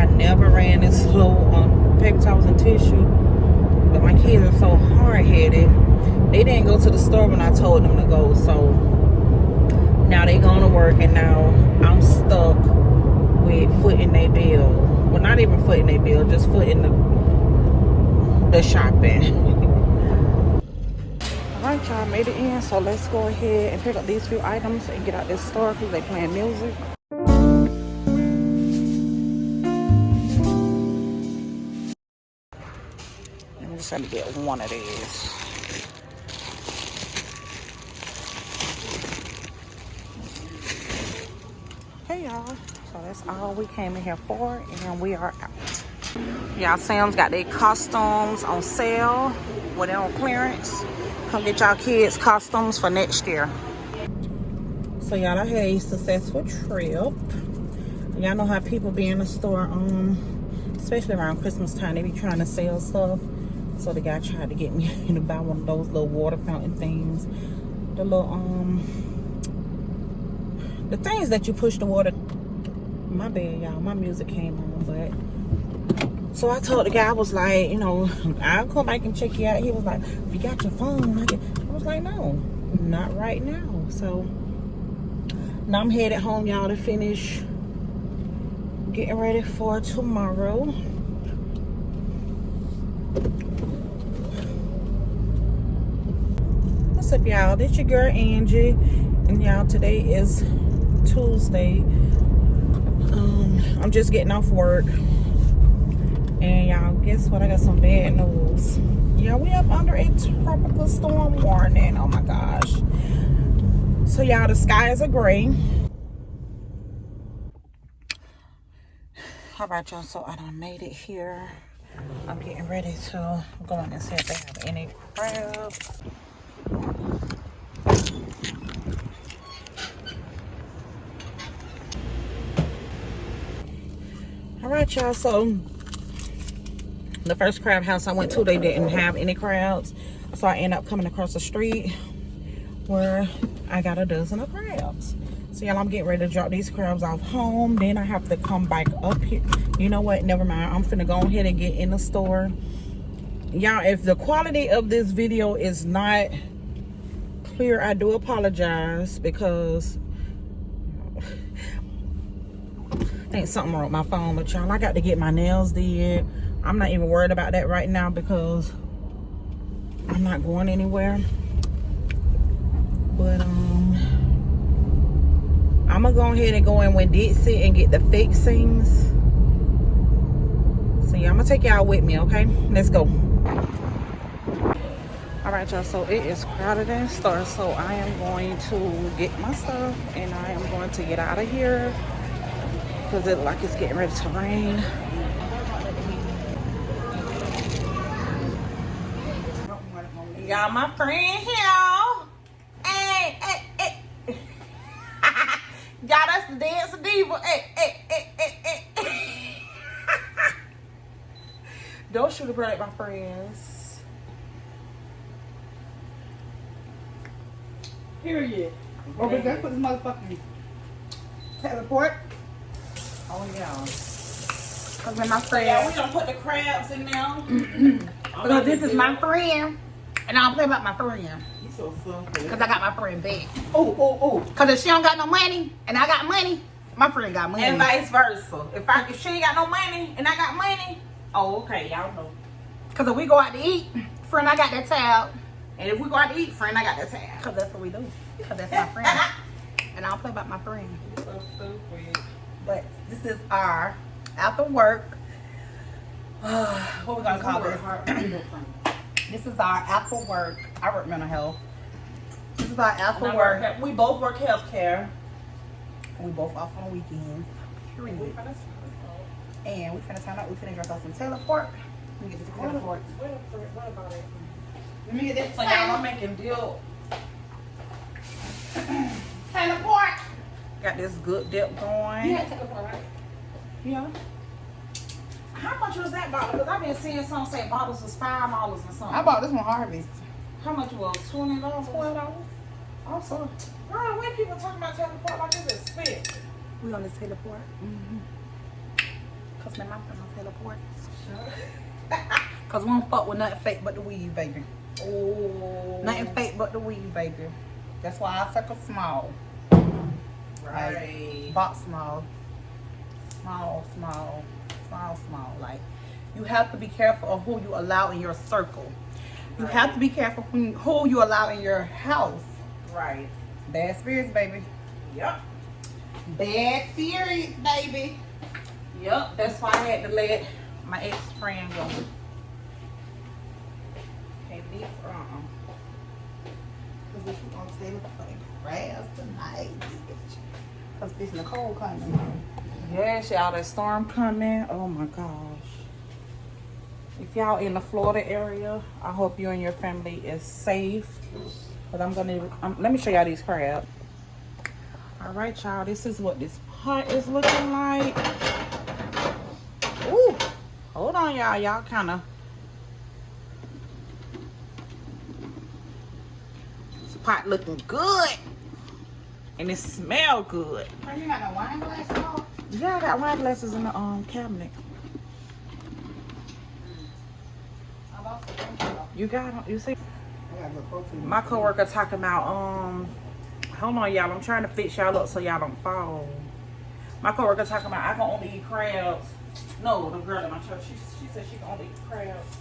I never ran this low on paper towels and tissue. But my kids are so hard-headed. They didn't go to the store when I told them to go. So now they going to work, and now I'm stuck with footing their bill. Well, not even footing their bill, just footing the shopping. Alright, y'all, made it in. So let's go ahead and pick up these few items and get out this store because they playing music. I'm just gonna get one of these. Hey y'all, so that's all we came in here for, and we are out. Y'all, Sam's got their costumes on sale. Well, they're on clearance. Come get y'all kids costumes for next year. So y'all, I had a successful trip. Y'all know how people be in the store, especially around Christmas time, they be trying to sell stuff. So the guy tried to get me to buy one of those little water fountain things. The little, the things that you push the water. My bad, y'all, my music came on, but. So I told the guy, I was like, you know, I'll come back and check you out. He was like, if you got your phone, I was like, no, not right now. So now I'm headed home, y'all, to finish getting ready for tomorrow. What's up, y'all? This your girl Angie, and y'all, today is Tuesday. I'm just getting off work. And y'all, guess what? I got some bad news. Yeah, we up under a tropical storm warning. Oh my gosh. So y'all, the skies are gray. All right, y'all. So I done made it here. I'm getting ready to go in and see if they have any crabs. All right, y'all. So the first crab house I went to, they didn't have any crabs. So I ended up coming across the street where I got a dozen of crabs. So y'all, I'm getting ready to drop these crabs off home. Then I have to come back up here. You know what? Never mind. I'm finna go ahead and get in the store. Y'all, if the quality of this video is not clear, I do apologize, because I think something wrong with my phone. But y'all, I got to get my nails did. I'm not even worried about that right now because I'm not going anywhere. But I'm gonna go ahead and go in with Dixie and get the fixings. So yeah, I'm gonna take y'all with me, okay? Let's go. All right, y'all, so it is crowded in the store, so I am going to get my stuff and I am going to get out of here because it looks like it's getting ready to rain. Y'all, my friend here. Hey, hey, hey. Y'all, that's the dance diva. Hey, hey, hey, hey, hey. Don't shoot a bird at my friends. Period. Oh, we gotta put this motherfucking teleport. Oh, yeah. Cause when my friend. Yeah, we gonna put the crabs in there. Because this is my friend. And I don't play about my friend. You so fluffy. Because I got my friend back. Oh, oh, oh. Because if she don't got no money and I got money, my friend got money. And vice versa. If she ain't got no money and I got money, oh, okay, y'all know. Because if we go out to eat, friend, I got that tab. And if we go out to eat, friend, I got that tab. Because that's what we do. Because that's my friend. And I don't play about my friend. You so stupid. But this is our after work. What we gonna call this? This is our after work. I work mental health. This is our after work. We both work healthcare. We both off on weekends. Period. And we finna turn up. We finna dress off some teleport. Let me get this teleport. What about it? Let me get this. So y'all, I'm making deal. Teleport. Got this good dip going. Yeah, teleport, right? Yeah. How much was that bottle? Because I've been seeing some say bottles was $5 or something. I bought this one Harvest. How much was it? $20? $12. Also, girl, when people talking about teleport like this is spit. We on this teleport. Cause my mom from teleports. Cause we don't fuck with nothing fake but the weave, baby. Oh. Nothing fake but the weave, baby. That's why I circle small. Right. Like, box small. Small. Like, you have to be careful of who you allow in your circle. You have to be careful who you allow in your house. Right. Bad spirits, baby. Yep. Bad spirits, baby. Yep. That's why I had to let my ex-friend go. Can't be Cause bitch, we gonna stay with the grass tonight, bitch. Cause bitch Nicole coming. Yes, y'all, that storm coming. Oh my gosh. If y'all in the Florida area, I hope you and your family is safe. But let me show y'all these crabs. All right, y'all, this is what this pot is looking like. Ooh, hold on, y'all. Y'all kind of. This pot looking good. And it smell good. Oh, you got no wine glass at all? Yeah, I got wine glasses in the cabinet. You got them? You see? I got good protein. My coworker talking about hold on, y'all. I'm trying to fix y'all up so y'all don't fall. My coworker talking about I can only eat crabs. No, the girl at my church, she said she can only eat crabs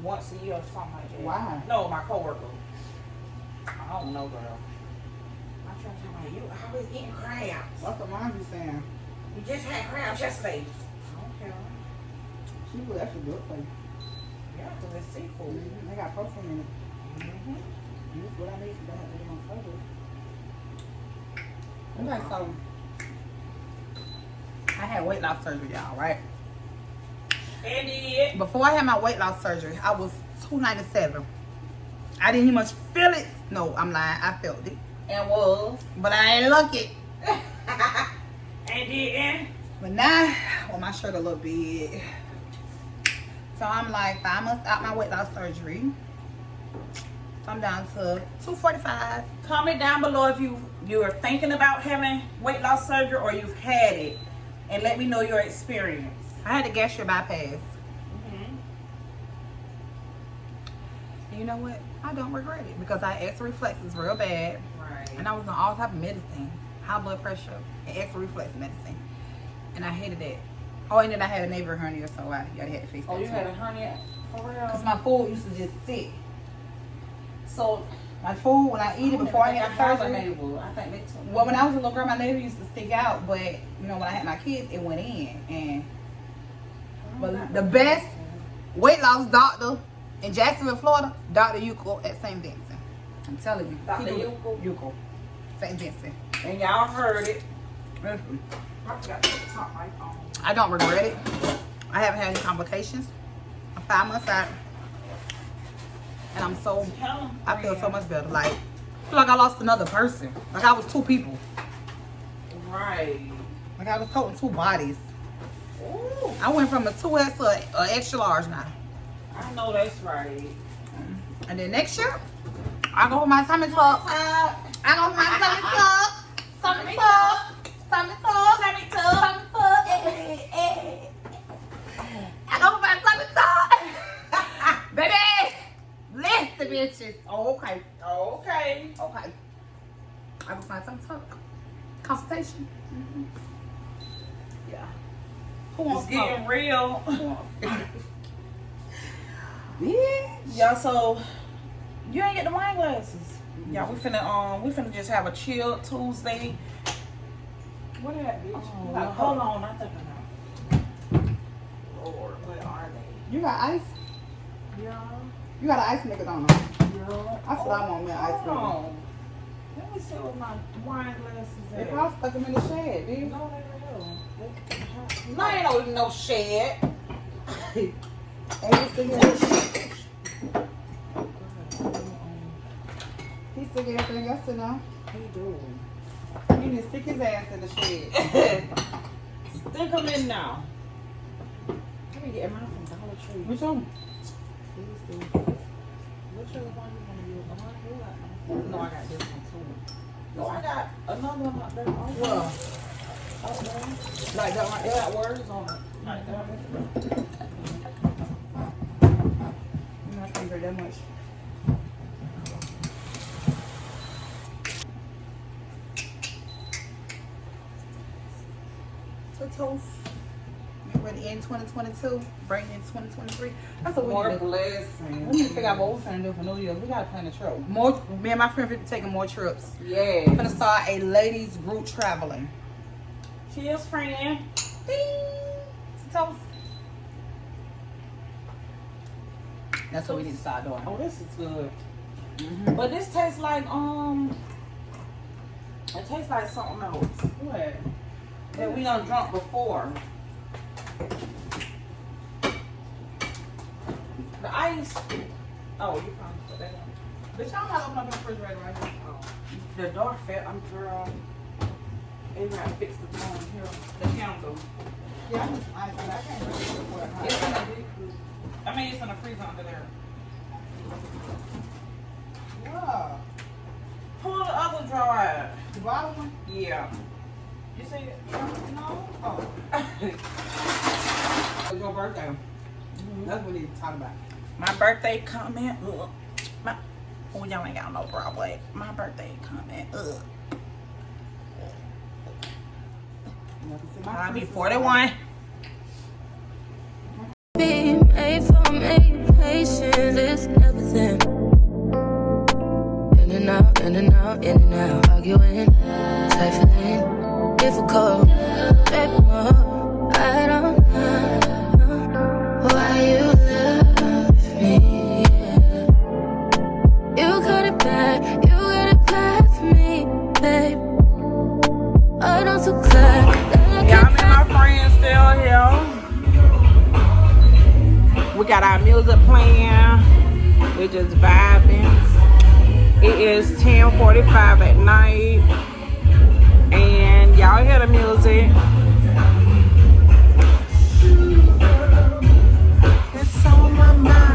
once a year or something like that. Why? No, my coworker. I don't know, girl. My church talking about you always eating crabs. What's the mom be saying? You just had crabs yesterday. I don't care. Seafood actually good for you. Yeah, because it's seafood. They got protein in it. Use what I need to have it on further. Okay, so I had weight loss surgery, y'all, right? And did. Before I had my weight loss surgery, I was 297. I didn't even much feel it. No, I'm lying. I felt it. And was. But I ain't look it. And did. But now, well, my shirt a little big. So I'm like 5 months out my weight loss surgery. So I'm down to 245. Comment down below if you're thinking about having weight loss surgery or you've had it. And let me know your experience. I had a gastric bypass. And you know what? I don't regret it because I had acid reflexes real bad. Right. And I was on all type of medicine. High blood pressure and acid reflex medicine. And I hated that. Oh, and then I had a navel hernia, so I had to fix that. Oh, you too. had a hernia? For real? Because my food used to just sit. So, My food, when I eat it before I had a surgery. navel. I think they took. Well, when I was a little girl, my navel used to stick out. But, you know, when I had my kids, it went in. And but the best weight loss doctor in Jacksonville, Florida, Dr. Yuko at St. Vincent. I'm telling you. Dr. Yuko. St. Vincent. And y'all heard it. Listen, I forgot to put the top right on. I don't regret it. I haven't had any complications. I'm 5 months out. And I'm so, I feel so much better. Like, I feel like I lost another person. Like I was two people. Right. Like I was toting two bodies. Ooh. I went from a 2S to an extra large now. I know that's right. And then next year, I go with my tummy tuck. I go with my tummy tuck. Tummy tuck. Tummy tuck. Tummy tuck. Tummy tuck. I go with my tummy tuck. Baby, listen, bitches. Oh, okay. Okay. Okay. I go with my tummy tuck. Consultation. Yeah. Who wants It's getting smoke? real. Bitch. Y'all, so you ain't get the wine glasses. Yeah, we finna just have a chill Tuesday. What is that, bitch? Oh, Like, hold on, I think I know. Lord, where are they? You got ice? Yeah. You got an ice maker, don't you? Yeah. I said I want me an ice Hold maker. on. Let me see what my wine glasses They are. probably stuck them in the shed, dude. No, they don't. No, ain't no shed. And he's sticking everything. He's sticking everything else in there. He do. He need to stick his ass in the shed. Stick them in now. Let me get mine from Dollar Tree. Which one? Please do. Which other one you want to use? The one you got? No, I got this one too. No, I got another one out there. Well, Up there. like that right It there. got words on it. Like that. I'm not angry that much. So toast. We're in 2022, bring in 2023. That's what More we do. blessings. We need to figure out what we're trying to do for New Year's. We gotta plan a trip. More, me and my friend will be taking more trips. Yeah. I'm gonna start a ladies group traveling. Cheers, friend. Toast. That's what we need to start doing. Oh, this is good. But this tastes like it tastes like something else. What? That we done drunk before. The ice. Oh, you probably put that on. But y'all not open up the refrigerator right here. Oh. The dark fat, I'm girl. They got to fix the phone here. The candle. Yeah, I need some ice, but I can't really do it. It's in the big fridge. I mean, it's in the freezer under there. Wow. Pull the other drawer out. The bottom one? Yeah. You see it? No. Oh. It's your birthday. That's what we need to talk about. My birthday coming. Ugh. Oh, y'all ain't got no Broadway. My birthday coming. Ugh. I'll be 41. Be made for me, patience is everything. In and out, in and out, in and out. Arguing, trifling, difficult. Baby, more, I don't know why you love me. Yeah. You got it bad for me, babe. I don't so glad that I Y'all and my friends still here. We got our music playing. We're just vibing. It is 10:45 at night. And y'all hear the music. It's on my mind.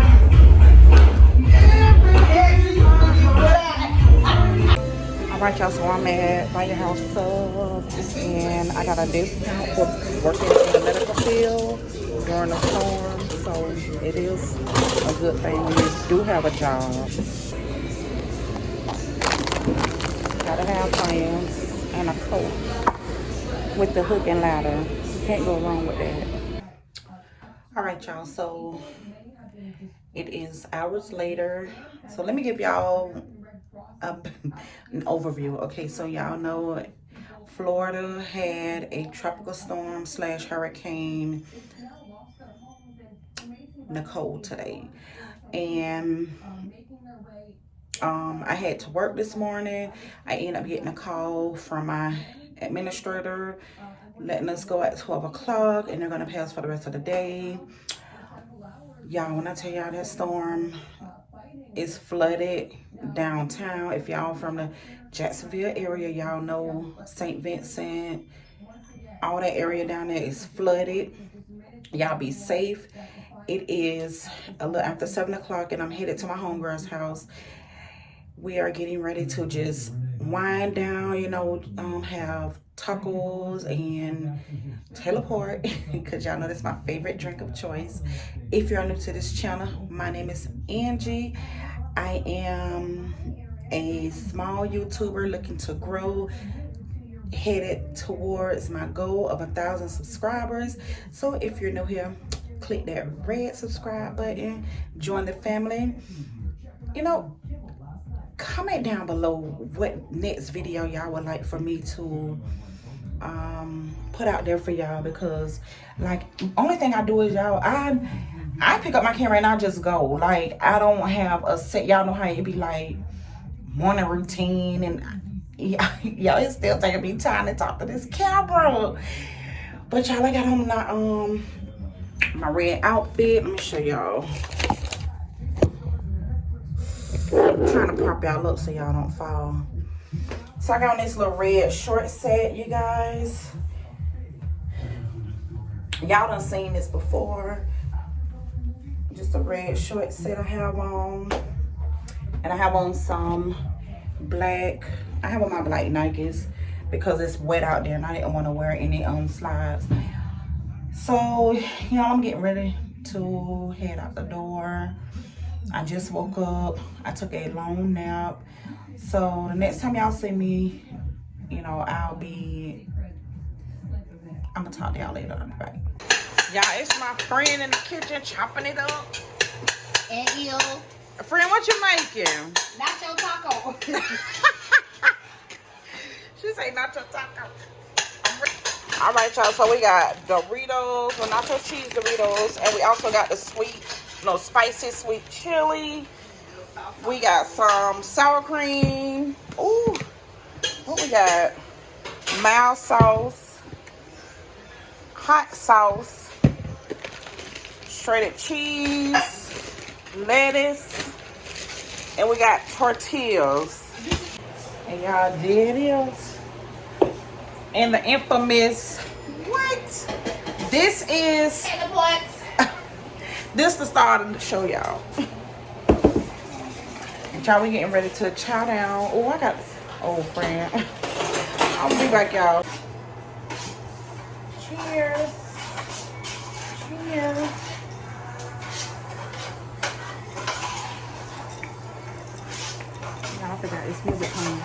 Alright, y'all, so I'm at Firehouse Subs, and I got a discount for working in the medical field during the storm, so it is a good thing when you do have a job. Gotta have plans and a coat with the hook and ladder. You can't go wrong with that. Alright, y'all, so it is hours later, so let me give y'all an overview. Okay, so y'all know Florida had a tropical storm / hurricane Nicole today, and I had to work this morning. I ended up getting a call from my administrator letting us go at 12 o'clock, and they're gonna pay us for the rest of the day. Y'all, when I tell y'all that storm is flooded downtown. If y'all from the Jacksonville area, y'all know St. Vincent, all that area down there is flooded. Y'all be safe. It is a little after 7 o'clock, and I'm headed to my homegirl's house. We are getting ready to just wind down, you know, have tacos and teleport, because y'all know that's my favorite drink of choice. If you're new to this channel, my name is Angie. I am a small YouTuber looking to grow, headed towards my goal of 1,000 subscribers. So if you're new here, click that red subscribe button, join the family. You know, comment down below what next video y'all would like for me to put out there for y'all, because like only thing I do is y'all, I pick up my camera and I just go. Like, I don't have a set. Y'all know how it be like morning routine, and y'all, it's still taking me time to talk to this camera. But y'all, I got on my red outfit. Let me show y'all. I'm trying to prop y'all up so y'all don't fall. So I got on this little red short set, you guys. Y'all done seen this before. Just a red short set I have on. And I have on some black, I have on my black Nikes because it's wet out there and I didn't want to wear any slides. So, y'all, I'm getting ready to head out the door. I just woke up. I took a long nap. So the next time y'all see me, you know, I'm gonna talk to y'all later. Bye. Y'all, it's my friend in the kitchen chopping it up. And you. Friend, what you making? Nacho taco. She say nacho taco. All right, y'all. So we got Doritos, nacho cheese Doritos, and we also got the spicy sweet chili. We got some sour cream. Ooh, what we got? Mild sauce, hot sauce, shredded cheese, lettuce, and we got tortillas. And y'all, there it is. And the infamous, what? This is, this the start of the show, y'all. And y'all, we getting ready to chow down. Oh, I got, oh, friend. I'll be back, y'all. Cheers. Cheers. Y'all, I forgot it's music playing.